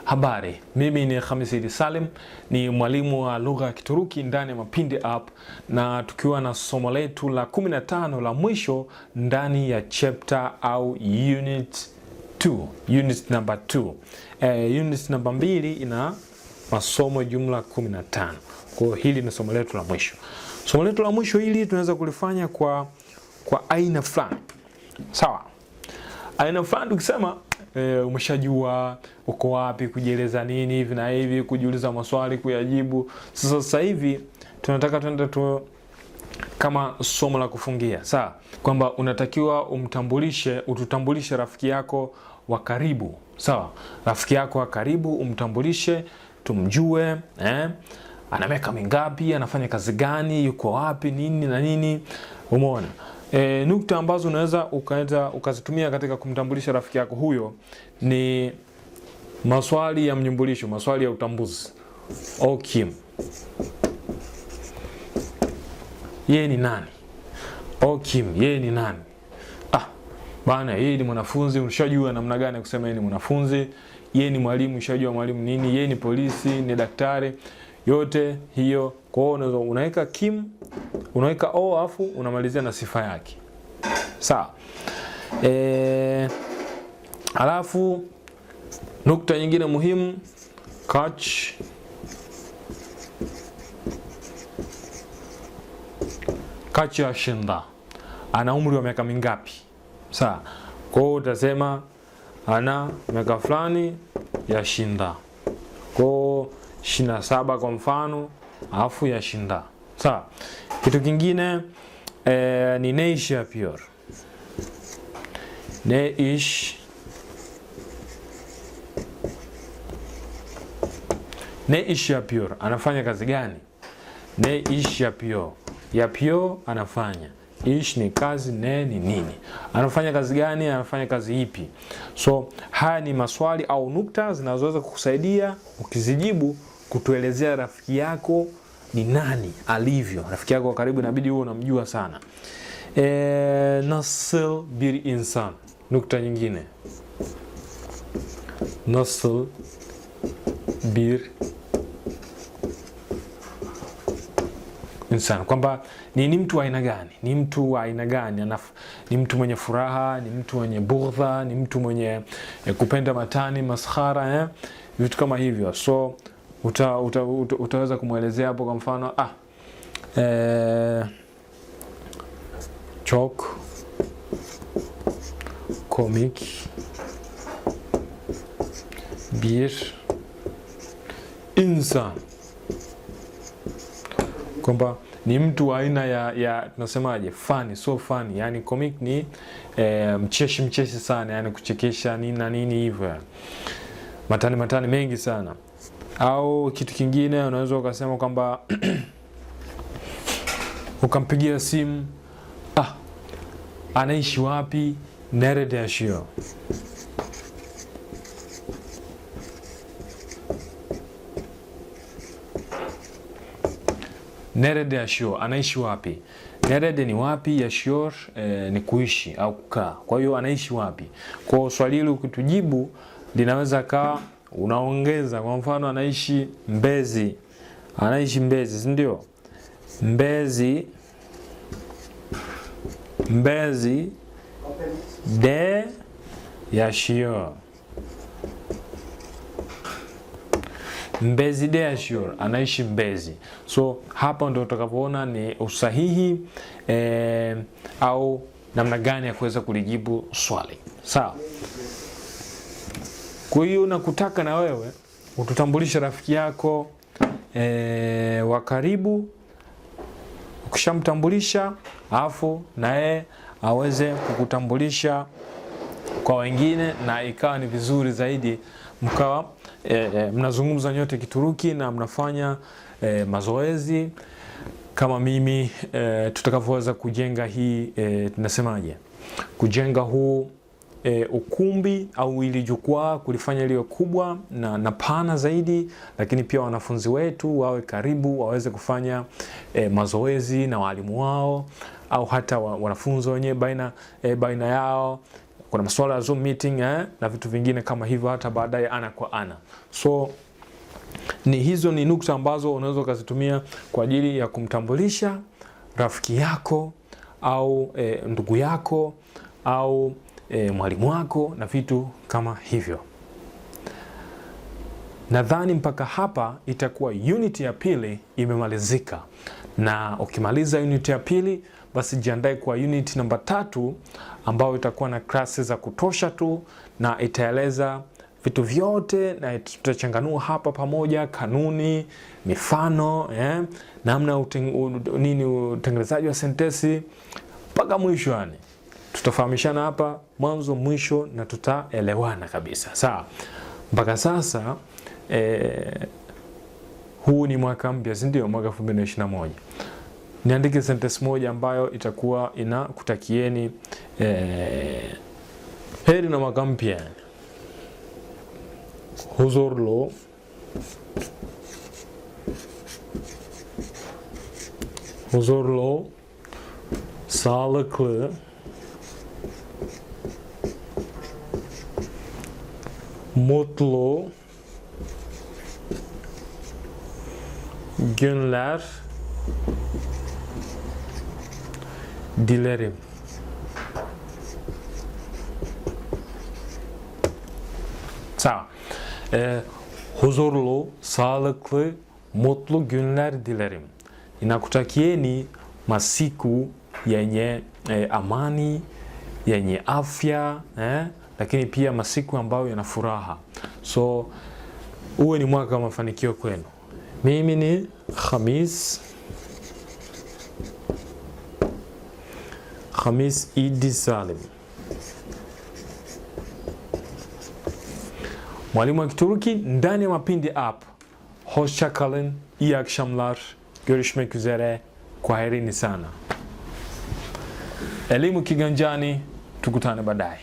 Habari, mimi ni Khamis Salim, ni mwalimu wa lugha ya Kituruki ndani ya Mapindi App, na tukiwa na somo letu la 15 la mwisho ndani ya chapter au unit 2, unit number 2. Unit number 2 ina masomo jumla 15. Kwa hili ni somo letu la mwisho. Somo letu la mwisho hili tunaweza kulifanya kwa aina fulani. Sawa? Aina fulani tukisema umeshajua uko wapi, kujieleza nini hivi na hivi, kujiuliza maswali, kuyajibu. Sasa hivi tunataka tuende tu kama somo la kufungia. Sawa? Kwamba unatakiwa ututambulishe rafiki yako wa karibu. Sawa? Rafiki yako wa karibu umtambulishe, tumjue, ana miaka mingapi, anafanya kazi gani, yuko wapi, nini na nini. Umeona? Nukta ambazo unaweza ukazitumia katika kumtambulisha rafiki yako huyo ni maswali ya mnyumbulisho, maswali ya utambuzi. Kim, yeye ni nani? Kim, yeye ni nani? Bana, yeye ni mwanafunzi, unashajua namna gani kusema yeye ni mwanafunzi. Yeye ni mwalimu, unashajua mwalimu nini. Yeye ni polisi, ni daktari. Yote hiyo. Kwa hiyo unaweka Kim, unaweka afu unamalizia na sifa yake. Sawa. Alafu nukta nyingine muhimu, kaç yaşında, ana umri wa miaka mingapi? Sawa. Kwa hiyo utasema ana miaka fulani yaşında. Kwa 27 kwa mfano, alafu yaşında. Sawa. Kitu kingine ni ne iş yapıyor? Ne iş yapıyor? Anafanya kazi gani? Ne iş yapıyor? Yapıyor anafanya. Ish ni kazi, ne ni nini. Anafanya kazi gani? Anafanya kazi ipi? So haya ni maswali au nukta zinazoweza kukusaidia ukizijibu kutuelezea rafiki yako ni nani, alivyo. Rafiki yako wa karibu inabidi uwe unamjua sana. Nasıl bir insan? Nukta nyingine. Nasıl bir insan, kwamba ni mtu wa aina gani? Ni mtu wa aina gani? Ni mtu mwenye furaha, ni mtu mwenye bughdha, ni mtu mwenye kupenda matani, maskhara, vitu kama hivyo. So utaweza kumuelezea hapo kwa mfano çok komik bir insan, kwamba ni mtu wa aina ya tunasemaje, funny, so funny. Yani comic ni mcheshi sana, yani kuchekesha nini na nini hivyo, matani mengi sana. Au kitu kingine unaweza ukasema kwamba ukampigia simu, anaishi wapi? Nerede yaşıyor? Nerede yaşıyor? Anaishi wapi? Nerede ni wapi, yaşıyor ni kuishi au kukaa. Kwa hiyo anaishi wapi? Kwa swali hili ukitujibu linaweza kaa unaongeza, kwa mfano anaishi Mbezi. Anaishi Mbezi, si ndio? Mbezi de yaşıyor. Mbezi de yaşıyor, anaishi Mbezi. So hapa ndio utakapoona ni usahihi au namna gani ya kuweza kulijibu swali. Sawa. Kwa hiyo nakutaka na wewe ututambulishe rafiki yako wa karibu. Ukishamtambulisha, alafu na yeye aweze kukutambulisha kwa wengine, na ikawa ni vizuri zaidi mkawa mnazungumza nyote Kituruki na mnafanya mazoezi kama mimi, tutakavyoweza kujenga hii tunasemaje, kujenga huu ukumbi au ili jukwaa, kulifanya liwe kubwa na pana zaidi, lakini pia wanafunzi wetu wawe karibu, waweze kufanya mazoezi na walimu wao, au hata wanafunzi wenyewe baina yao kuna masuala ya Zoom meeting na vitu vingine kama hivyo, hata baadaye ana kwa ana. So hizo ni nukta ambazo unaweza kuzitumia kwa ajili ya kumtambulisha rafiki yako au ndugu yako au mwalimu wako na vitu kama hivyo. Nadhani mpaka hapa itakuwa unit ya pili imemalizika, na ukimaliza unit ya pili basi jiandae kwa unit namba 3 ambayo itakuwa na classes za kutosha tu, na itaeleza vitu vyote, na tutachanganua hapa pamoja kanuni, mifano, namna utengenezaji wa sentensi mpaka mwisho. Yani tutafahamishana hapa mwanzo mwisho na tutaelewana kabisa. Sawa? Mpaka sasa huu ni mwaka mpya, si ndio? Mwaka 2021. Niandike sentence moja ambayo itakuwa inakutakieni heri na mwaka mpya. Huzurlu sağlıklı, mutlu günler dilerim. Sawa. Huzurlu, sağlıklı, mutlu günler dilerim. Ninakutakieni masiku yenye amani, yenye afya, lakini pia masiku ambayo yana furaha. So uwe ni mwaka wa mafanikio kwenu. Mimi ni Khamis Idi Salim, mwalimu wa Kituruki ndani ya Mapindi app. Hoşça kalın, iyi akşamlar, görüşmek üzere, kwaherini sana. Elimu kiganjani, tukutane baadaye.